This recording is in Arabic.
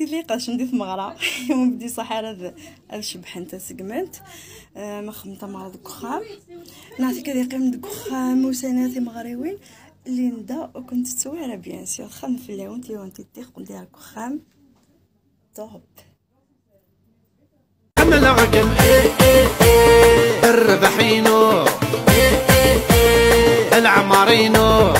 تيليقاش ندي ثمغرة يوم بدي صحارة الشبح انت سقمنت ما خمطه مع الدخام نعطيك هذه قيم الدخام وسناتي مغريوين اللي ندا وكنت تسويره بيان سور خم في اللون تي وانت تيق ندير الدخام توب كمل عقل الربحينو العمارينو